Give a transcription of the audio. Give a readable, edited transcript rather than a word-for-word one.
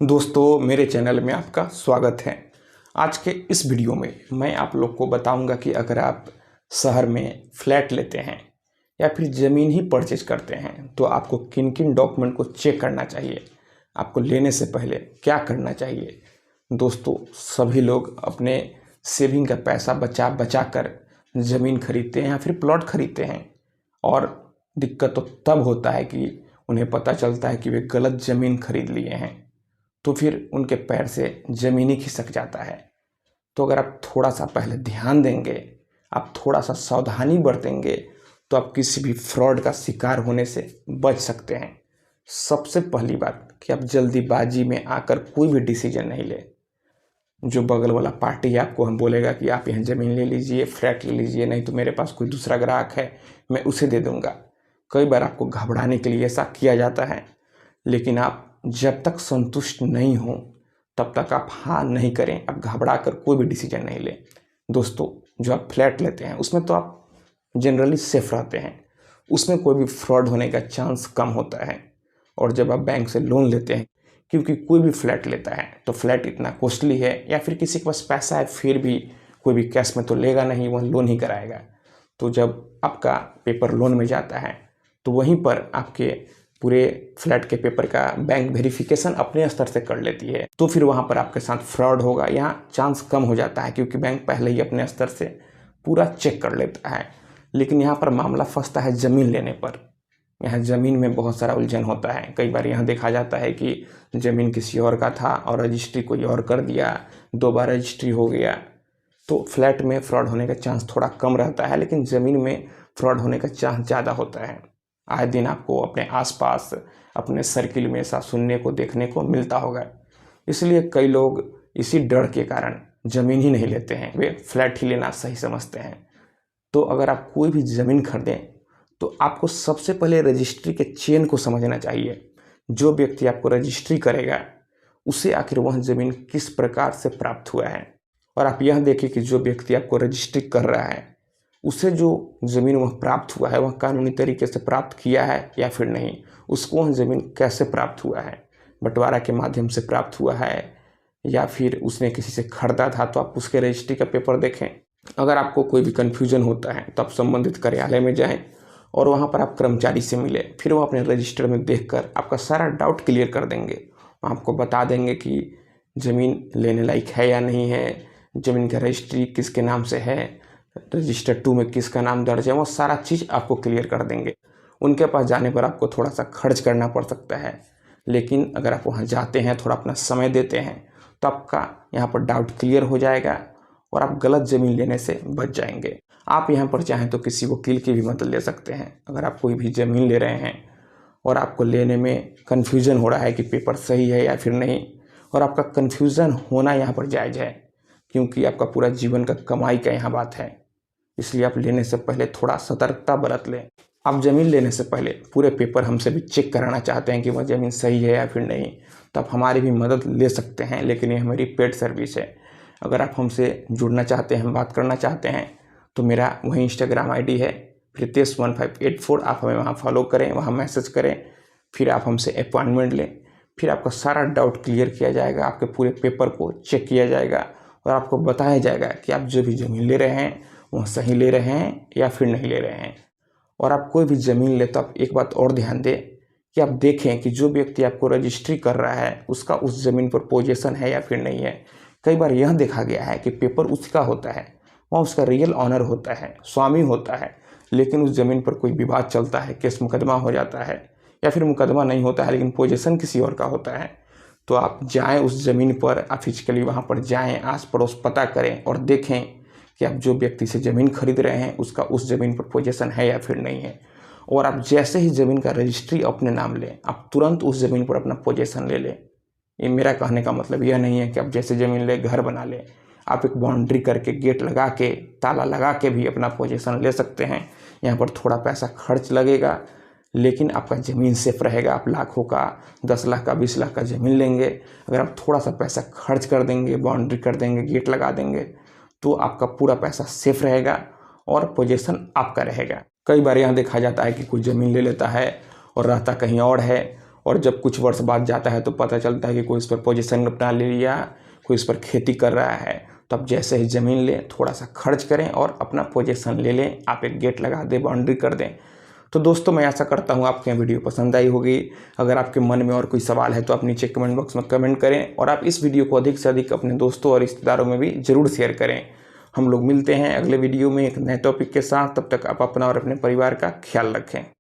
दोस्तों मेरे चैनल में आपका स्वागत है। आज के इस वीडियो में मैं आप लोग को बताऊंगा कि अगर आप शहर में फ्लैट लेते हैं या फिर ज़मीन ही परचेज करते हैं तो आपको किन किन डॉक्यूमेंट को चेक करना चाहिए, आपको लेने से पहले क्या करना चाहिए। दोस्तों सभी लोग अपने सेविंग का पैसा बचा बचा कर ज़मीन खरीदते हैं या फिर प्लॉट खरीदते हैं और दिक्कत तो तब होता है कि उन्हें पता चलता है कि वे गलत ज़मीन खरीद लिए हैं, तो फिर उनके पैर से ज़मीन ही खिसक जाता है। तो अगर आप थोड़ा सा पहले ध्यान देंगे, आप थोड़ा सा सावधानी बरतेंगे तो आप किसी भी फ्रॉड का शिकार होने से बच सकते हैं। सबसे पहली बात कि आप जल्दीबाजी में आकर कोई भी डिसीजन नहीं ले। जो बगल वाला पार्टी है आपको हम बोलेगा कि आप यहाँ ज़मीन ले लीजिए, फ्लैट ले लीजिए, नहीं तो मेरे पास कोई दूसरा ग्राहक है मैं उसे दे दूँगा। कई बार आपको घबराने के लिए ऐसा किया जाता है, लेकिन आप जब तक संतुष्ट नहीं हो तब तक आप हाँ नहीं करें, आप घबरा कर कोई भी डिसीजन नहीं लें। दोस्तों जो आप फ्लैट लेते हैं उसमें तो आप जनरली सेफ रहते हैं, उसमें कोई भी फ्रॉड होने का चांस कम होता है। और जब आप बैंक से लोन लेते हैं, क्योंकि कोई भी फ्लैट लेता है तो फ्लैट इतना कॉस्टली है या फिर किसी के पास पैसा है फिर भी कोई भी कैश में तो लेगा नहीं, वह लोन ही कराएगा। तो जब आपका पेपर लोन में जाता है तो वहीं पर आपके पूरे फ्लैट के पेपर का बैंक वेरिफिकेशन अपने स्तर से कर लेती है, तो फिर वहाँ पर आपके साथ फ्रॉड होगा। यहाँ चांस कम हो जाता है क्योंकि बैंक पहले ही अपने स्तर से पूरा चेक कर लेता है। लेकिन यहाँ पर मामला फंसता है ज़मीन लेने पर। यहाँ ज़मीन में बहुत सारा उलझन होता है। कई बार यहाँ देखा जाता है कि ज़मीन किसी और का था और रजिस्ट्री कोई और कर दिया, 2 बार रजिस्ट्री हो गया। तो फ्लैट में फ्रॉड होने का चांस थोड़ा कम रहता है, लेकिन ज़मीन में फ्रॉड होने का चांस ज़्यादा होता है। आए दिन आपको अपने आसपास अपने सर्किल में ऐसा सुनने को देखने को मिलता होगा। इसलिए कई लोग इसी डर के कारण ज़मीन ही नहीं लेते हैं, वे फ्लैट ही लेना सही समझते हैं। तो अगर आप कोई भी ज़मीन खरीदें तो आपको सबसे पहले रजिस्ट्री के चेन को समझना चाहिए। जो व्यक्ति आपको रजिस्ट्री करेगा उसे आखिर वह ज़मीन किस प्रकार से प्राप्त हुआ है, और आप यह देखें कि जो व्यक्ति आपको रजिस्ट्री कर रहा है उसे जो ज़मीन वह प्राप्त हुआ है वह कानूनी तरीके से प्राप्त किया है या फिर नहीं, उसको वह ज़मीन कैसे प्राप्त हुआ है, बंटवारा के माध्यम से प्राप्त हुआ है या फिर उसने किसी से खरीदा था। तो आप उसके रजिस्ट्री का पेपर देखें। अगर आपको कोई भी कन्फ्यूजन होता है तो आप संबंधित कार्यालय में जाएं और वहाँ पर आप कर्मचारी से मिले, फिर वो अपने रजिस्टर में देखकर आपका सारा डाउट क्लियर कर देंगे। वो आपको बता देंगे कि ज़मीन लेने लायक है या नहीं है, ज़मीन का रजिस्ट्री किसके नाम से है, रजिस्टर 2 में किसका नाम दर्ज है, वो सारा चीज़ आपको क्लियर कर देंगे। उनके पास जाने पर आपको थोड़ा सा खर्च करना पड़ सकता है, लेकिन अगर आप वहाँ जाते हैं, थोड़ा अपना समय देते हैं तो आपका यहाँ पर डाउट क्लियर हो जाएगा और आप गलत ज़मीन लेने से बच जाएंगे। आप यहाँ पर चाहें तो किसी वकील की भी मदद ले सकते हैं। अगर आप कोई भी ज़मीन ले रहे हैं और आपको लेने में कन्फ्यूज़न हो रहा है कि पेपर सही है या फिर नहीं, और आपका कन्फ्यूज़न होना यहाँ पर जायज़ है क्योंकि आपका पूरा जीवन का कमाई का यहाँ बात है, इसलिए आप लेने से पहले थोड़ा सतर्कता बरत लें। आप ज़मीन लेने से पहले पूरे पेपर हमसे भी चेक कराना चाहते हैं कि वह ज़मीन सही है या फिर नहीं, तो आप हमारी भी मदद ले सकते हैं, लेकिन ये हमारी पेड सर्विस है। अगर आप हमसे जुड़ना चाहते हैं, बात करना चाहते हैं, तो मेरा वही इंस्टाग्राम आईडी है Pritesh1584। आप हमें वहाँ फॉलो करें, वहाँ मैसेज करें, फिर आप हमसे अपॉइंटमेंट लें, फिर आपका सारा डाउट क्लियर किया जाएगा, आपके पूरे पेपर को चेक किया जाएगा और आपको बताया जाएगा कि आप जो भी ज़मीन ले रहे हैं वह सही ले रहे हैं या फिर नहीं ले रहे हैं। और आप कोई भी ज़मीन ले तो आप एक बात और ध्यान दें कि आप देखें कि जो व्यक्ति आपको रजिस्ट्री कर रहा है उसका उस ज़मीन पर पोजीशन है या फिर नहीं है। कई बार यह देखा गया है कि पेपर उसका होता है, वहाँ उसका रियल ऑनर होता है, स्वामी होता है, लेकिन उस ज़मीन पर कोई विवाद चलता है, केस मुकदमा हो जाता है, या फिर मुकदमा नहीं होता है लेकिन पोजीशन किसी और का होता है। तो आप जाएँ उस ज़मीन पर, आप फिजिकली वहाँ पर जाएँ, आस पड़ोस पता करें और देखें कि आप जो व्यक्ति से ज़मीन खरीद रहे हैं उसका उस ज़मीन पर पोजीशन है या फिर नहीं है। और आप जैसे ही ज़मीन का रजिस्ट्री अपने नाम लें, आप तुरंत उस ज़मीन पर अपना पोजीशन ले लें। ये मेरा कहने का मतलब यह नहीं है कि आप जैसे ज़मीन ले घर बना लें। आप एक बाउंड्री करके, गेट लगा के, ताला लगा के भी अपना पोजीशन ले सकते हैं। यहाँ पर थोड़ा पैसा खर्च लगेगा लेकिन आपका ज़मीन सेफ रहेगा। आप लाखों का, 10 लाख का, 20 लाख का ज़मीन लेंगे, अगर आप थोड़ा सा पैसा खर्च कर देंगे, बाउंड्री कर देंगे, गेट लगा देंगे, तो आपका पूरा पैसा सेफ रहेगा और पोजीशन आपका रहेगा। कई बार यहाँ देखा जाता है कि कोई ज़मीन ले लेता है और रहता कहीं और है, और जब कुछ वर्ष बाद जाता है तो पता चलता है कि कोई इस पर पोजीशन अपना ले लिया, कोई इस पर खेती कर रहा है। तो आप जैसे ही ज़मीन लें, थोड़ा सा खर्च करें और अपना पोजीशन ले लें, आप एक गेट लगा दें, बाउंड्री कर दें। तो दोस्तों मैं आशा करता हूँ आपको यह वीडियो पसंद आई होगी। अगर आपके मन में और कोई सवाल है तो आप नीचे कमेंट बॉक्स में कमेंट करें और आप इस वीडियो को अधिक से अधिक अपने दोस्तों और रिश्तेदारों में भी ज़रूर शेयर करें। हम लोग मिलते हैं अगले वीडियो में एक नए टॉपिक के साथ। तब तक आप अपना और अपने परिवार का ख्याल रखें।